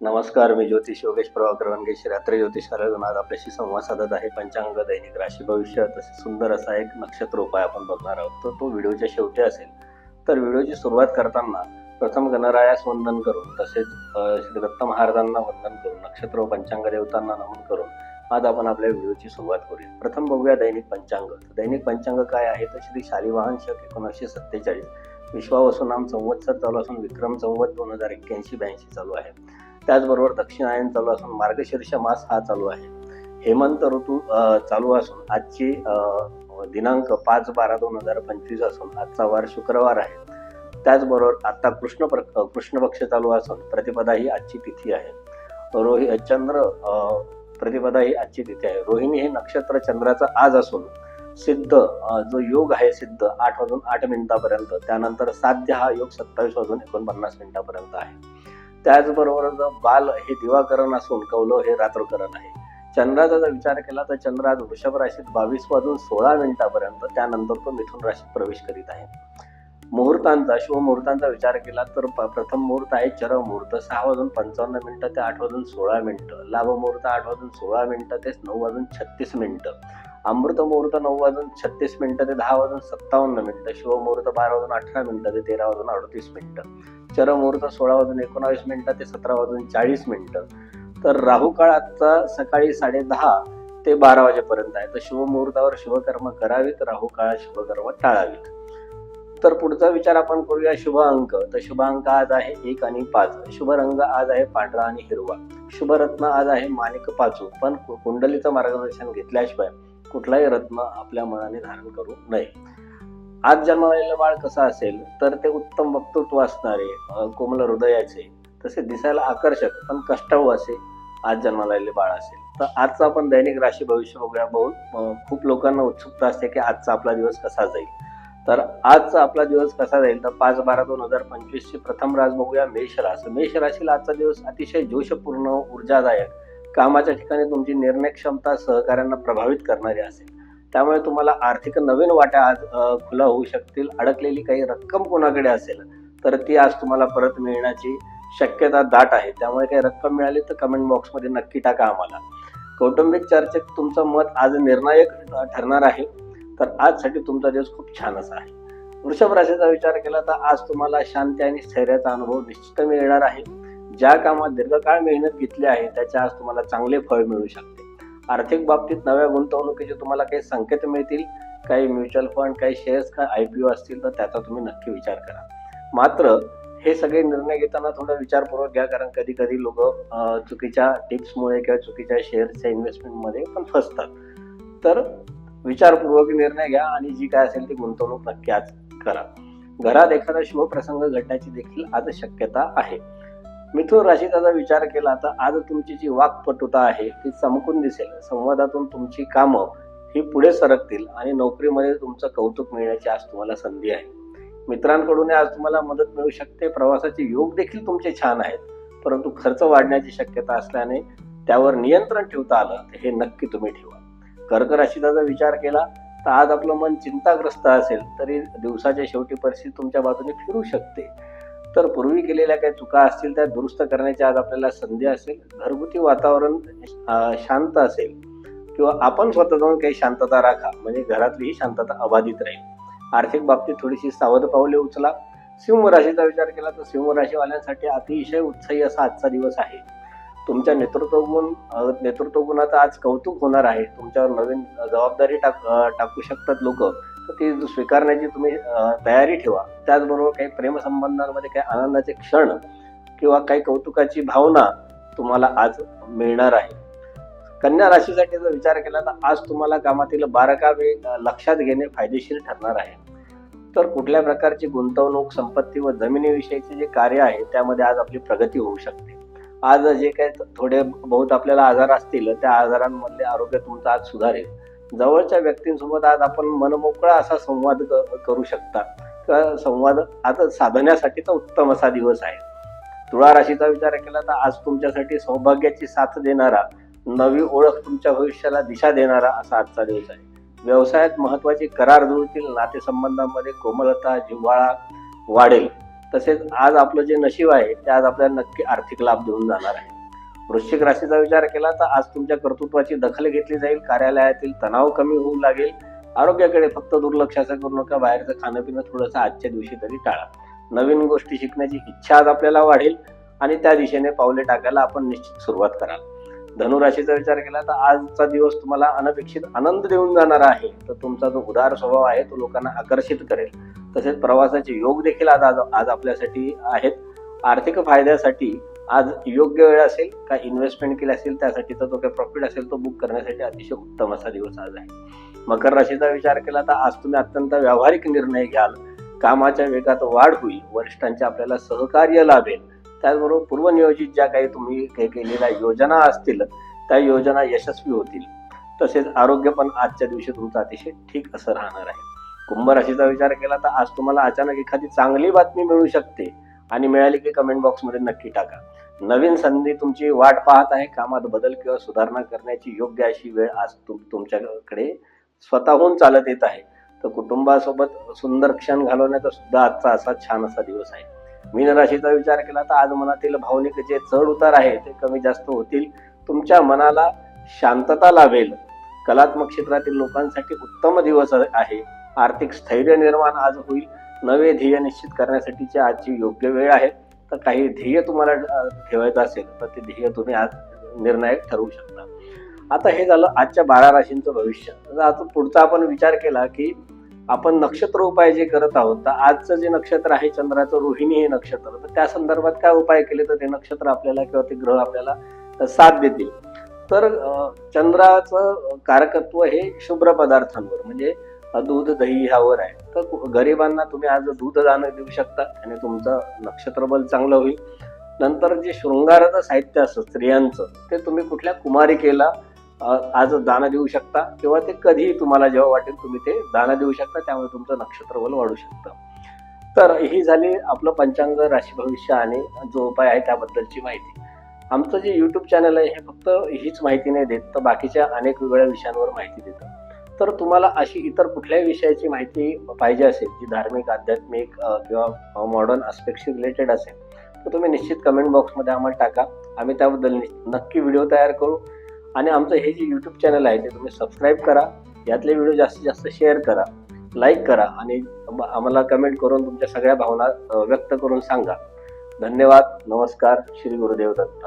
नमस्कार, मी ज्योतिष योगेश प्रभाकर वनगे रात्री ज्योतिषालयातून आज आपल्याशी संवाद साधत आहे. पंचांग, दैनिक राशी भविष्य तसे सुंदर असा एक नक्षत्र उपाय आपण बघणार आहोत. तर तो व्हिडिओच्या शेवटी असेल. तर व्हिडिओची सुरुवात करताना प्रथम गणरायास वंदन करून तसेच श्री दत्त महाराजांना वंदन करून नक्षत्र व पंचांग देवतांना नमन करून आज आपण आपल्या व्हिडिओची सुरुवात करूया. प्रथम बघूया दैनिक पंचांग. दैनिक पंचांग काय आहे तर श्री शालिवाहन शक 1947 विश्वावसु नाम संवत्सर चालू असून विक्रम संवत 2081-82 चालू आहे. त्याचबरोबर दक्षिणायन चालू असून मार्गशीर्ष मास हा चालू आहे. हेमंत ऋतू चालू असून आजची दिनांक 5/12/2025 असून आजचा वार शुक्रवार आहे. त्याचबरोबर आता कृष्ण पक्ष चालू असून प्रतिपदा ही आजची तिथी आहे. चंद्र प्रतिपदा ही आजची तिथी आहे. रोहिणी हे नक्षत्र चंद्राचं आज असून सिद्ध जो योग आहे सिद्ध 8:08 त्यानंतर साध्य हा योग 27:49 आहे. त्याचबरोबर बाल हे दिवाकरण असून कौलव हे रात्रकरण आहे. चंद्राचा जर विचार केला तर चंद्र आज वृषभ राशीत 22:16 त्यानंतर तो मिथुन राशीत प्रवेश करीत आहे. मुहूर्तांचा शुभ मुहूर्तांचा विचार केला तर प्रथम मुहूर्त आहे चरम मुहूर्त 6:55 ते 8:16. लाभ मुहूर्त 8:16 ते 9:36. अमृत मुहूर्त 9:36 ते 10:57. शुभ मुहूर्त 12:18 ते 13:38. चरम मुहूर्त 16:19 ते 17:40. तर राहू काळ आजचा सकाळी 10:30 ते 12 वाजेपर्यंत आहे. तर शुभ मुहूर्तावर शुभकर्म करावीत, राहू काळात शुभकर्म टाळावीत. तर पुढचा विचार आपण करूया शुभ अंक. तर शुभ अंक आज आहे 1 आणि 5. शुभ रंग आज आहे पांढरा आणि हिरवा. शुभ रत्न आज आहे माणिक पाचू. पण कुंडलीचं मार्गदर्शन घेतल्याशिवाय कुठलाही रत्न आपल्या मनाने धारण करू नये. आज जन्मलेलं बाळ कसं असेल तर ते उत्तम वक्तृत्व असणारे, कोमल हृदयाचे, तसे दिसायला आकर्षक पण कष्टाळू असे आज जन्मलेले बाळ असेल. तर आजचा आपण दैनिक राशी भविष्य बघूया. खूप लोकांना उत्सुकता असते की आजचा आपला दिवस कसा जाईल. तर आजचा आपला दिवस कसा जाईल तर 5/12/2025 ची प्रथम रास बघूया मेष रास. मेष राशीला आजचा दिवस अतिशय जोशपूर्ण, ऊर्जादायक, कामाच्या ठिकाणी तुमची निर्णय क्षमता सहकार्यांना प्रभावित करणारी असेल. त्यामुळे तुम्हाला आर्थिक नवीन वाट्या आज खुला होऊ शकतील. अडकलेली काही रक्कम कोणाकडे असेल तर ती आज तुम्हाला परत मिळण्याची शक्यता दाट आहे. त्यामुळे काही रक्कम मिळाली तर कमेंट बॉक्समध्ये नक्की टाका आम्हाला. कौटुंबिक चर्चेत तुमचं मत आज निर्णायक ठरणार आहे. तर आजसाठी तुमचा दिवस खूप छान असा आहे. वृषभ राशीचा विचार केला तर आज तुम्हाला शांती आणि स्थैर्याचा अनुभव निश्चित मिळणार आहे. ज्या कामात दीर्घकाळ मेहनत घेतली आहे त्याच्या आज तुम्हाला चांगले फळ मिळू शकते. आर्थिक बाबतीत नव्या गुंतवणुकीचे तुम्हाला काही संकेत मिळतील. काही म्युच्युअल फंड, काही शेअर्स, काही IPO असतील तर त्याचा तुम्ही नक्की विचार करा. मात्र हे सगळे निर्णय घेताना थोडा विचारपूर्वक घ्या, कारण कधी कधी लोक चुकीच्या टिप्समुळे किंवा चुकीच्या शेअर्सच्या इन्व्हेस्टमेंटमध्ये पण फसतात. तर विचारपूर्वक निर्णय घ्या आणि जी काय असेल ती गुंतवणूक नक्की आज करा. घरात एखादा शुभ प्रसंग घडण्याची देखील आज शक्यता आहे. मिथुन राशीचा जर विचार केला तर आज तुमची जी वाक्पटुता आहे ती चमकून दिसेल. संवादातून तुमची कामं ही पुढे सरकतील आणि नोकरीमध्ये तुमचं कौतुक मिळण्याची आज तुम्हाला संधी आहे. मित्रांकडून आज तुम्हाला मदत मिळू शकते. प्रवासाचे योग देखील तुमचे छान आहेत, परंतु खर्च वाढण्याची शक्यता असल्याने त्यावर नियंत्रण ठेवता आलं तर हे नक्की तुम्ही ठेवा. कर्क राशीचा जर विचार केला तर आज आपलं मन चिंताग्रस्त असेल तरी दिवसाच्या शेवटी परिस्थिती तुमच्या बाजूने फिरू शकते. तर पूर्वी केलेल्या काही चुका असतील त्या दुरुस्त करण्याची आज आपल्याला संधी असेल. घरगुती वातावरण शांत असेल किंवा आपण स्वतः जाऊन काही शांतता राखा, म्हणजे घरातली ही शांतता अबाधित राहील. आर्थिक बाबतीत थोडीशी सावध पावले उचला. सिंह राशीचा विचार केला तर सिंह राशीवाल्यांसाठी अतिशय उत्साही असा आजचा दिवस आहे. तुमच्या नेतृत्व गुणाचा आज कौतुक होणार आहे. तुमच्यावर नवीन जबाबदारी टाकू शकतात लोक, तर ती स्वीकारण्याची तुम्ही तयारी ठेवा. त्याचबरोबर काही प्रेमसंबंधांमध्ये काही आनंदाचे क्षण किंवा काही कौतुकाची भावना तुम्हाला आज मिळणार आहे. कन्या राशीसाठी जर विचार केला तर आज तुम्हाला कामातील बारकावे लक्षात घेणे फायदेशीर ठरणार आहे. तर कुठल्या प्रकारची गुंतवणूक, संपत्ती व जमिनीविषयीचे जे कार्य आहे त्यामध्ये आज आपली प्रगती होऊ शकते. आज जे काही थोडे बहुत आपल्याला आजार असतील त्या आजारांमधले आरोग्य तुमचं आज सुधारेल. जवळच्या व्यक्तींसोबत आज आपण मनमोकळा असा संवाद करू शकता. तर संवाद आज साधण्यासाठीचा उत्तम असा दिवस आहे. तुळा राशीचा विचार केला तर आज तुमच्यासाठी सौभाग्याची साथ देणारा, नवी ओळख तुमच्या भविष्याला दिशा देणारा असा आजचा दिवस आहे. व्यवसायात महत्वाचे करार जुळतील. नातेसंबंधांमध्ये कोमलता, जिव्हाळा वाढेल. तसेच आज आपलं जे नशीब आहे ते आज आपल्याला नक्की आर्थिक लाभ देऊन जाणार आहे. वृश्चिक राशीचा विचार केला तर आज तुमच्या कर्तृत्वाची दखल घेतली जाईल. कार्यालयातील तणाव कमी होऊ लागेल. आरोग्याकडे फक्त दुर्लक्षाचं करू नका. बाहेरचं खाणं पिणं थोडंसं आजच्या दिवशी तरी टाळा. नवीन गोष्टी शिकण्याची इच्छा आज आपल्याला वाढेल आणि त्या दिशेने पावले टाकायला आपण निश्चित सुरुवात कराल. धनुराशीचा विचार केला तर आजचा दिवस तुम्हाला अनपेक्षित आनंद देऊन जाणार आहे. तर तुमचा जो उदार स्वभाव आहे तो लोकांना आकर्षित करेल. तसेच प्रवासाचे योग देखील आज आपल्यासाठी आहेत. आर्थिक फायद्यासाठी आज योग्य वेळ असेल का इन्व्हेस्टमेंट केली असेल त्यासाठी तर तो काही प्रॉफिट असेल तो बुक करण्यासाठी अतिशय उत्तम असा दिवस आज आहे. मकर राशीचा विचार केला तर आज तुम्ही अत्यंत व्यावहारिक निर्णय घ्याल. कामाच्या वेगात वाढ होईल. वरिष्ठांचे आपल्याला सहकार्य लाभेल. त्याचबरोबर पूर्वनियोजित ज्या काही तुम्ही केलेल्या योजना असतील त्या योजना यशस्वी होतील. तसेच आरोग्य पण आजच्या दिवशी तुमचं अतिशय ठीक असं राहणार आहे. कुंभ राशीचा विचार केला तर आज तुम्हाला अचानक एखादी चांगली बातमी मिळू शकते आणि मिळाली की कमेंट बॉक्समध्ये नक्की टाका. नवीन संधी तुमची वाट पाहत आहे. कामात बदल किंवा सुधारणा करण्याची योग्य अशी वेळ आज तुमच्याकडे स्वतःहून चालत येत आहे. तर कुटुंबासोबत सुंदर क्षण घालवण्याचा सुद्धा आजचा असा छान असा दिवस आहे. मीन राशीचा विचार केला तर आज मनातील भावनिक जे चढ उतार आहे ते कमी जास्त होतील. तुमच्या मनाला शांतता लाभेल. कलात्मक क्षेत्रातील लोकांसाठी उत्तम दिवस आहे. आर्थिक स्थैर्य निर्माण आज होईल. नवे ध्येय निश्चित करण्यासाठीची आजची योग्य वेळ आहे. तर काही ध्येय तुम्हाला ठेवायचं असेल तर ते ध्येय तुम्ही आज निर्णायक ठरवू शकता. आता हे झालं आजच्या 12 राशींचं भविष्य. आता पुढचा आपण विचार केला की आपण नक्षत्र उपाय जे करत आहोत तर आजचं जे नक्षत्र आहे चंद्राचं रोहिणी हे नक्षत्र, तर त्या संदर्भात काय उपाय केले तर ते नक्षत्र आपल्याला किंवा ते ग्रह आपल्याला साथ देतील. तर चंद्राचं कारकत्व हे शुभ्र पदार्थांवर म्हणजे दूध दही ह्यावर आहे. तर गरिबांना तुम्ही आज दूध दान देऊ शकता आणि तुमचं नक्षत्र बल चांगलं होईल. नंतर जे शृंगाराचं साहित्य असतं स्त्रियांचं ते तुम्ही कुठल्या कुमारिकेला आज दान देऊ शकता किंवा ते कधीही तुम्हाला जेव्हा वाटेल तुम्ही ते दान देऊ शकता. त्यामुळे तुमचं नक्षत्र बल वाढू शकतं. तर ही झाली आपलं पंचांग राशी भविष्य आणि जो उपाय आहे त्याबद्दलची माहिती. आमचं जे यूट्यूब चॅनल आहे हे फक्त हीच माहिती नाही देत तर बाकीच्या अनेक वेगळ्या विषयांवर माहिती देतं. तर तुम्हाला अशी इतर कुठल्याही विषयाची माहिती पाहिजे असेल जी धार्मिक आध्यात्मिक किंवा मॉडर्न आस्पेक्टशी रिलेटेड असेल तर तुम्ही निश्चित कमेंट बॉक्समध्ये आम्हाला टाका. आम्ही त्याबद्दल नक्की व्हिडिओ तयार करू. आणि आमचं हे जे यूट्यूब चॅनल आहे ते तुम्ही सबस्क्राईब करा. यातले व्हिडिओ जास्तीत जास्त शेअर करा, लाईक करा आणि आम्हाला कमेंट करून तुमच्या सगळ्या भावना व्यक्त करून सांगा. धन्यवाद. नमस्कार. श्री गुरुदेव दत्त.